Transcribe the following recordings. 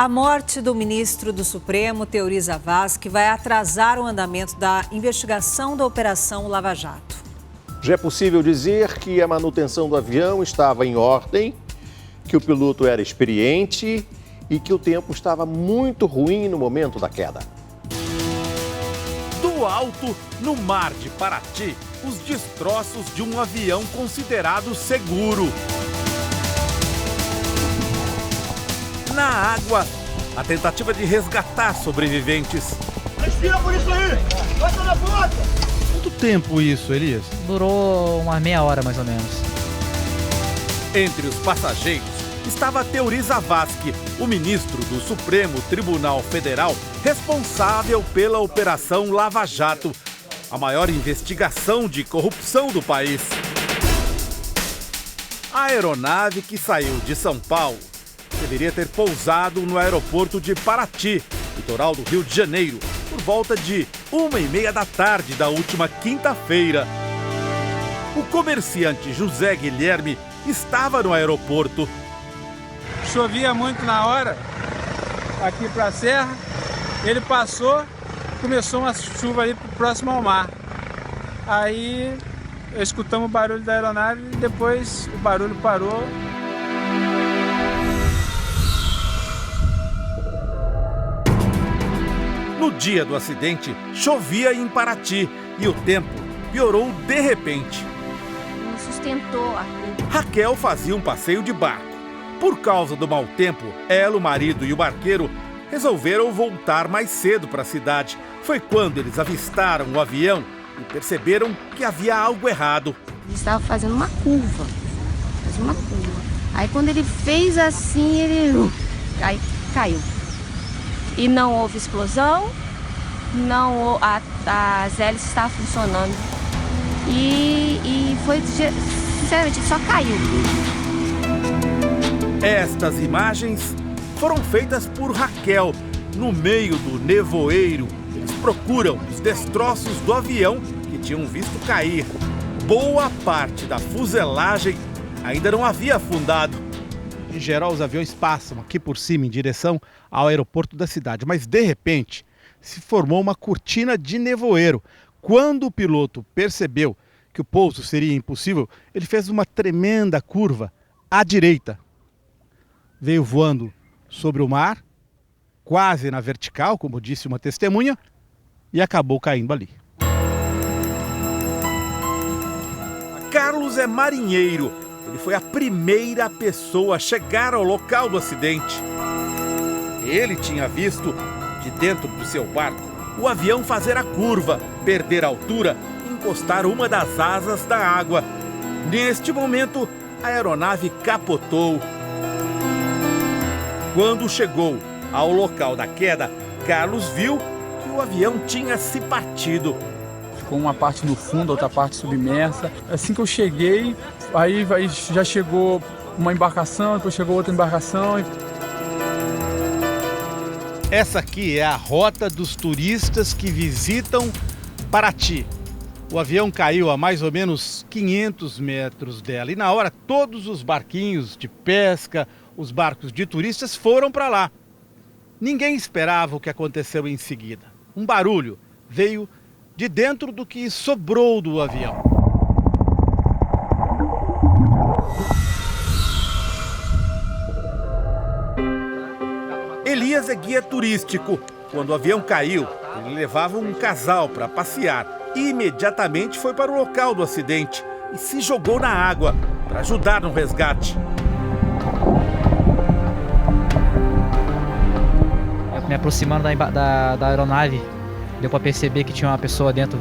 A morte do ministro do Supremo, Teori Zavascki, vai atrasar o andamento da investigação da Operação Lava Jato. Já é possível dizer que a manutenção do avião estava em ordem, que o piloto era experiente e que o tempo estava muito ruim no momento da queda. Do alto, no mar de Paraty, os destroços de um avião considerado seguro. Na água, a tentativa de resgatar sobreviventes. Respira por isso aí! Bota na boca! Quanto tempo isso, Elias? Durou uma meia hora, mais ou menos. Entre os passageiros estava Teori Zavascki, o ministro do Supremo Tribunal Federal, responsável pela Operação Lava Jato, a maior investigação de corrupção do país. A aeronave que saiu de São Paulo deveria ter pousado no aeroporto de Paraty, litoral do Rio de Janeiro, por volta de 1h30 da tarde da última quinta-feira. O comerciante José Guilherme estava no aeroporto. Chovia muito na hora, aqui para a serra. Ele passou, começou uma chuva ali próximo ao mar. Aí escutamos o barulho da aeronave e depois o barulho parou. No dia do acidente, chovia em Paraty e o tempo piorou de repente. Não sustentou a curva. Raquel fazia um passeio de barco. Por causa do mau tempo, ela, o marido e o barqueiro resolveram voltar mais cedo para a cidade. Foi quando eles avistaram o avião e perceberam que havia algo errado. Ele estava fazendo uma curva. Aí quando ele fez assim, ele aí caiu. E não houve explosão, as hélices estavam funcionando. E foi, sinceramente, ele só caiu. Estas imagens foram feitas por Raquel, no meio do nevoeiro. Eles procuram os destroços do avião que tinham visto cair. Boa parte da fuselagem ainda não havia afundado. Em geral, os aviões passam aqui por cima em direção ao aeroporto da cidade, mas de repente se formou uma cortina de nevoeiro. Quando o piloto percebeu que o pouso seria impossível, ele fez uma tremenda curva à direita. Veio voando sobre o mar, quase na vertical, como disse uma testemunha, e acabou caindo ali. Carlos é marinheiro. Ele foi a primeira pessoa a chegar ao local do acidente. Ele tinha visto, de dentro do seu barco, o avião fazer a curva, perder a altura e encostar uma das asas da água. Neste momento, a aeronave capotou. Quando chegou ao local da queda, Carlos viu que o avião tinha se partido. Ficou uma parte no fundo, outra parte submersa. Assim que eu cheguei, aí já chegou uma embarcação, depois chegou outra embarcação. Essa aqui é a rota dos turistas que visitam Paraty. O avião caiu a mais ou menos 500 metros dela. E na hora, todos os barquinhos de pesca, os barcos de turistas foram para lá. Ninguém esperava o que aconteceu em seguida. Um barulho veio de dentro do que sobrou do avião. Elias é guia turístico. Quando o avião caiu, ele levava um casal para passear e imediatamente foi para o local do acidente e se jogou na água para ajudar no resgate. Me aproximando da aeronave, deu para perceber que tinha uma pessoa dentro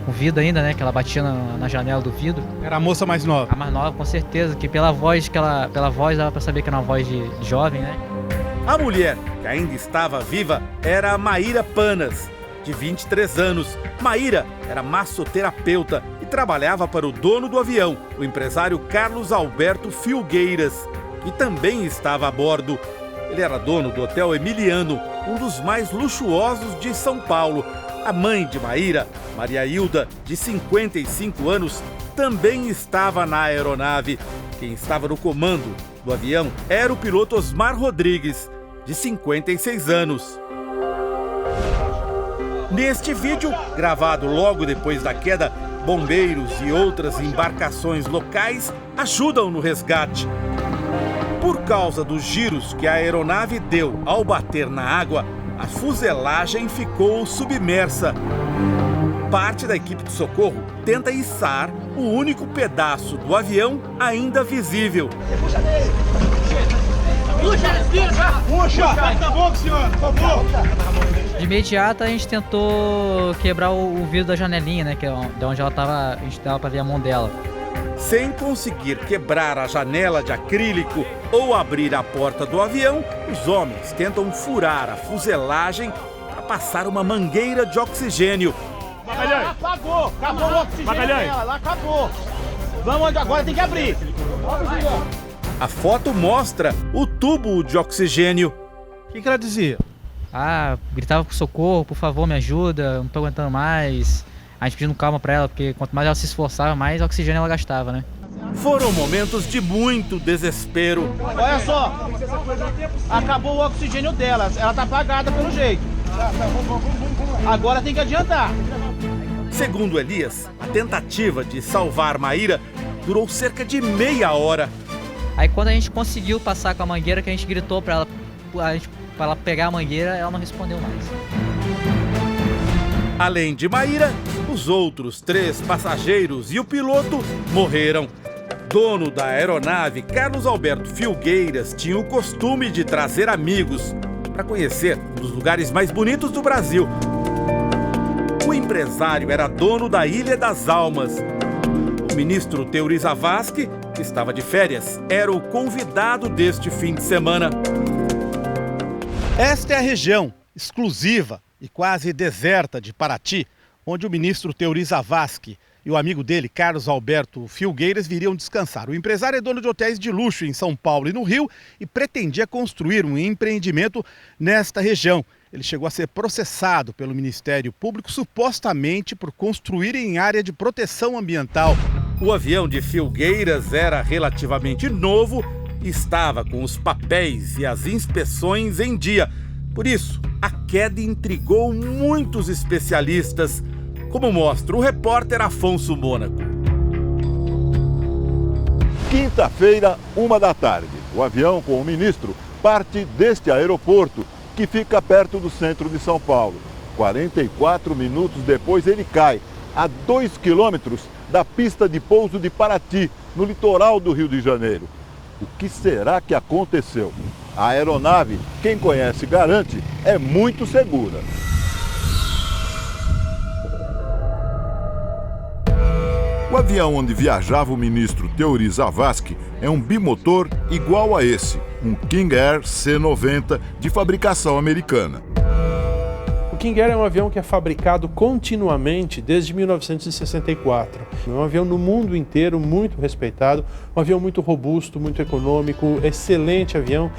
com vida ainda, né? Que ela batia na janela do vidro. Era a moça mais nova? A mais nova, com certeza, que pela voz dava para saber que era uma voz de jovem, né? A mulher, que ainda estava viva, era a Maíra Panas, de 23 anos. Maíra era massoterapeuta e trabalhava para o dono do avião, o empresário Carlos Alberto Filgueiras, que também estava a bordo. Ele era dono do Hotel Emiliano, um dos mais luxuosos de São Paulo. A mãe de Maíra, Maria Hilda, de 55 anos, também estava na aeronave. Quem estava no comando do avião era o piloto Osmar Rodrigues. de 56 anos. Neste vídeo, gravado logo depois da queda, bombeiros e outras embarcações locais ajudam no resgate. Por causa dos giros que a aeronave deu ao bater na água, a fuselagem ficou submersa. Parte da equipe de socorro tenta içar o único pedaço do avião ainda visível. Puxa! Tá bom, senhor, por favor! De imediato a gente tentou quebrar o vidro da janelinha, né? Que é de onde ela tava, a gente dava para ver a mão dela. Sem conseguir quebrar a janela de acrílico ou abrir a porta do avião, os homens tentam furar a fuselagem para passar uma mangueira de oxigênio. Magalhães! Acabou o oxigênio dela, lá acabou! Vamos onde agora, tem que abrir! A foto mostra o tubo de oxigênio. O que ela dizia? Gritava por socorro, por favor, me ajuda, não tô aguentando mais. A gente pedindo calma pra ela, porque quanto mais ela se esforçava, mais oxigênio ela gastava, né? Foram momentos de muito desespero. Olha só, acabou o oxigênio dela, ela tá apagada pelo jeito. Agora tem que adiantar. Segundo Elias, a tentativa de salvar Maíra durou cerca de meia hora. Aí quando a gente conseguiu passar com a mangueira, que a gente gritou pra ela pegar a mangueira, ela não respondeu mais. Além de Maíra, os outros 3 passageiros e o piloto morreram. Dono da aeronave, Carlos Alberto Filgueiras, tinha o costume de trazer amigos para conhecer um dos lugares mais bonitos do Brasil. O empresário era dono da Ilha das Almas. O ministro Teori Zavascki, que estava de férias, era o convidado deste fim de semana. Esta é a região exclusiva e quase deserta de Paraty, onde o ministro Teori Zavascki e o amigo dele, Carlos Alberto Filgueiras, viriam descansar. O empresário é dono de hotéis de luxo em São Paulo e no Rio e pretendia construir um empreendimento nesta região. Ele chegou a ser processado pelo Ministério Público, supostamente por construir em área de proteção ambiental. O avião de Filgueiras era relativamente novo e estava com os papéis e as inspeções em dia. Por isso, a queda intrigou muitos especialistas, como mostra o repórter Afonso Mônaco. Quinta-feira, 13h. O avião com o ministro parte deste aeroporto, que fica perto do centro de São Paulo. 44 minutos depois ele cai, a 2 quilômetros da pista de pouso de Paraty, no litoral do Rio de Janeiro. O que será que aconteceu? A aeronave, quem conhece garante, é muito segura. O avião onde viajava o ministro Teori Zavascki é um bimotor igual a esse, um King Air C-90 de fabricação americana. O King Air é um avião que é fabricado continuamente desde 1964. É um avião no mundo inteiro muito respeitado, um avião muito robusto, muito econômico, excelente avião.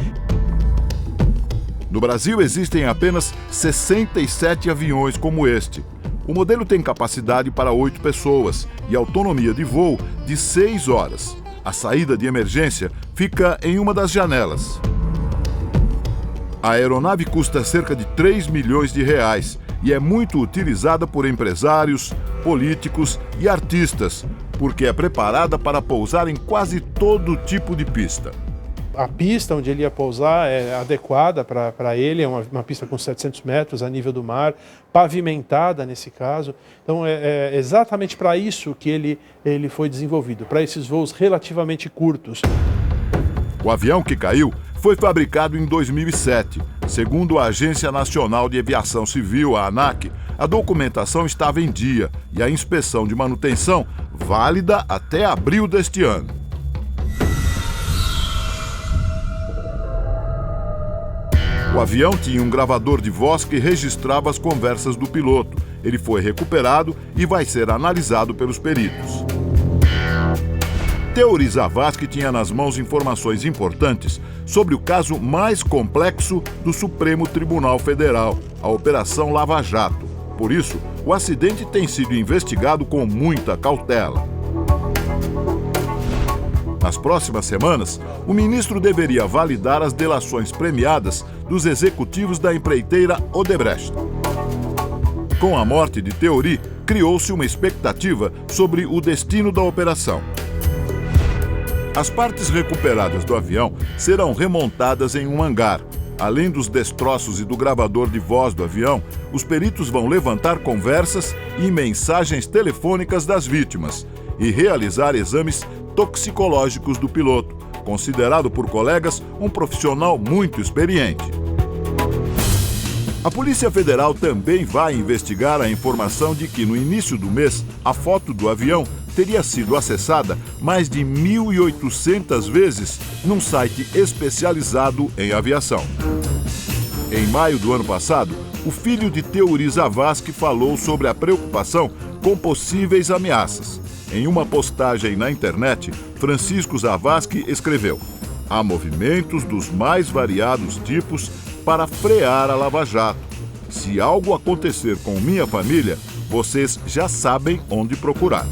No Brasil existem apenas 67 aviões como este. O modelo tem capacidade para 8 pessoas e autonomia de voo de 6 horas. A saída de emergência fica em uma das janelas. A aeronave custa cerca de 3 milhões de reais e é muito utilizada por empresários, políticos e artistas, porque é preparada para pousar em quase todo tipo de pista. A pista onde ele ia pousar é adequada para ele, é uma pista com 700 metros a nível do mar, pavimentada nesse caso. Então é exatamente para isso que ele foi desenvolvido, para esses voos relativamente curtos. O avião que caiu foi fabricado em 2007. Segundo a Agência Nacional de Aviação Civil, a ANAC, a documentação estava em dia e a inspeção de manutenção válida até abril deste ano. O avião tinha um gravador de voz que registrava as conversas do piloto. Ele foi recuperado e vai ser analisado pelos peritos. Teori Zavascki tinha nas mãos informações importantes sobre o caso mais complexo do Supremo Tribunal Federal, a Operação Lava Jato. Por isso, o acidente tem sido investigado com muita cautela. Nas próximas semanas, o ministro deveria validar as delações premiadas dos executivos da empreiteira Odebrecht. Com a morte de Theory, criou-se uma expectativa sobre o destino da operação. As partes recuperadas do avião serão remontadas em um hangar. Além dos destroços e do gravador de voz do avião, os peritos vão levantar conversas e mensagens telefônicas das vítimas e realizar exames toxicológicos do piloto, considerado por colegas um profissional muito experiente. A Polícia Federal também vai investigar a informação de que, no início do mês, a foto do avião teria sido acessada mais de 1.800 vezes num site especializado em aviação. Em maio do ano passado, o filho de Theory Zavascki falou sobre a preocupação com possíveis ameaças. Em uma postagem na internet, Francisco Zavascki escreveu: "Há movimentos dos mais variados tipos para frear a Lava Jato. Se algo acontecer com minha família, vocês já sabem onde procurar."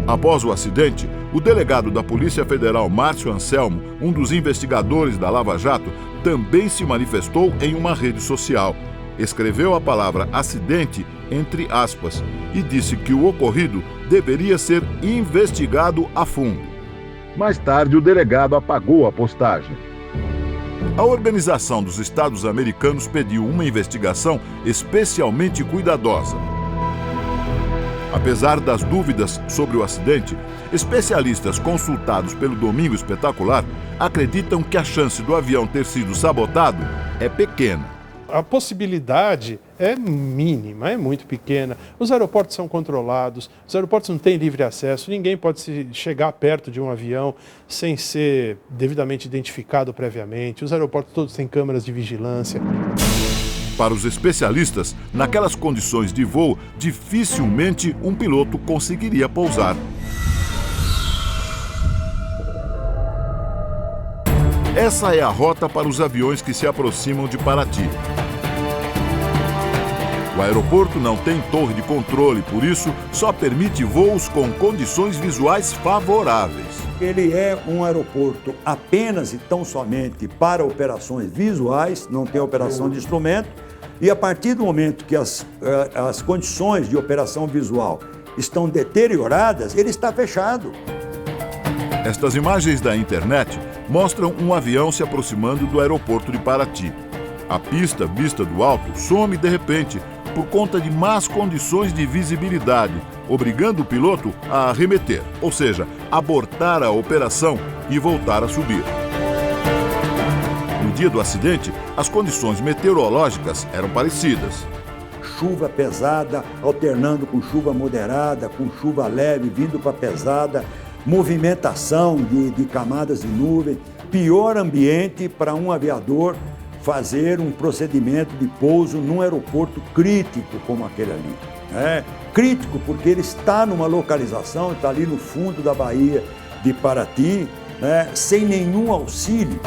Após o acidente, o delegado da Polícia Federal, Márcio Anselmo, um dos investigadores da Lava Jato, também se manifestou em uma rede social. Escreveu a palavra acidente entre aspas e disse que o ocorrido deveria ser investigado a fundo. Mais tarde, o delegado apagou a postagem. A Organização dos Estados Americanos pediu uma investigação especialmente cuidadosa. Apesar das dúvidas sobre o acidente, especialistas consultados pelo Domingo Espetacular acreditam que a chance do avião ter sido sabotado é pequena. A possibilidade é mínima, é muito pequena. Os aeroportos são controlados, os aeroportos não têm livre acesso, ninguém pode chegar perto de um avião sem ser devidamente identificado previamente. Os aeroportos todos têm câmeras de vigilância. Para os especialistas, naquelas condições de voo, dificilmente um piloto conseguiria pousar. Essa é a rota para os aviões que se aproximam de Paraty. O aeroporto não tem torre de controle, por isso só permite voos com condições visuais favoráveis. Ele é um aeroporto apenas e tão somente para operações visuais, não tem operação de instrumento, e a partir do momento que as condições de operação visual estão deterioradas, ele está fechado. Estas imagens da internet mostram um avião se aproximando do aeroporto de Paraty. A pista, vista do alto, some de repente por conta de más condições de visibilidade, obrigando o piloto a arremeter, ou seja, abortar a operação e voltar a subir. No dia do acidente, as condições meteorológicas eram parecidas. Chuva pesada, alternando com chuva moderada, com chuva leve, vindo para pesada, movimentação de camadas de nuvem, pior ambiente para um aviador fazer um procedimento de pouso num aeroporto crítico como aquele ali. Crítico porque ele está numa localização, está ali no fundo da Baía de Paraty, sem nenhum auxílio.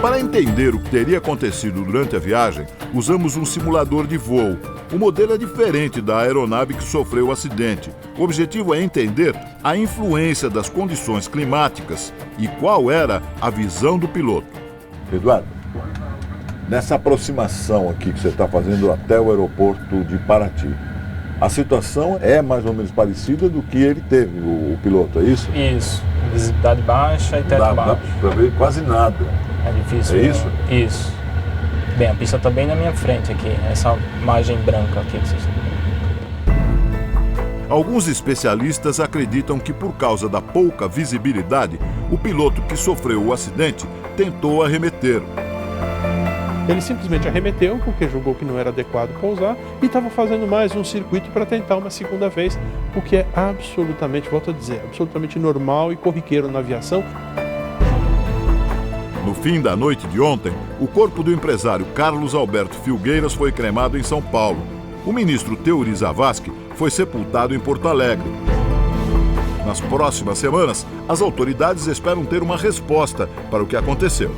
Para entender o que teria acontecido durante a viagem, usamos um simulador de voo. O modelo é diferente da aeronave que sofreu o acidente. O objetivo é entender a influência das condições climáticas e qual era a visão do piloto. Eduardo, nessa aproximação aqui que você está fazendo até o aeroporto de Paraty, a situação é mais ou menos parecida do que ele teve, o piloto, é isso? Isso, visibilidade baixa e teto baixo. Dá para ver quase nada. É difícil. É isso? Isso. Bem, a pista está bem na minha frente aqui, essa margem branca aqui que vocês estão vendo. Alguns especialistas acreditam que, por causa da pouca visibilidade, o piloto que sofreu o acidente tentou arremeter. Ele simplesmente arremeteu porque julgou que não era adequado pousar e estava fazendo mais um circuito para tentar uma segunda vez, o que é absolutamente, volto a dizer, absolutamente normal e corriqueiro na aviação. No fim da noite de ontem, o corpo do empresário Carlos Alberto Filgueiras foi cremado em São Paulo. O ministro Theory Zavascki foi sepultado em Porto Alegre. Nas próximas semanas, as autoridades esperam ter uma resposta para o que aconteceu.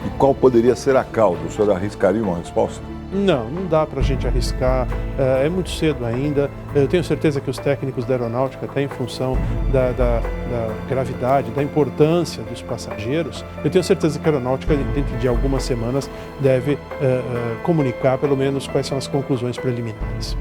E qual poderia ser a causa? O senhor arriscaria uma resposta? Não dá para a gente arriscar, é muito cedo ainda. Eu tenho certeza que os técnicos da aeronáutica, até em função da gravidade, da importância dos passageiros, eu tenho certeza que a aeronáutica, dentro de algumas semanas, deve comunicar pelo menos quais são as conclusões preliminares.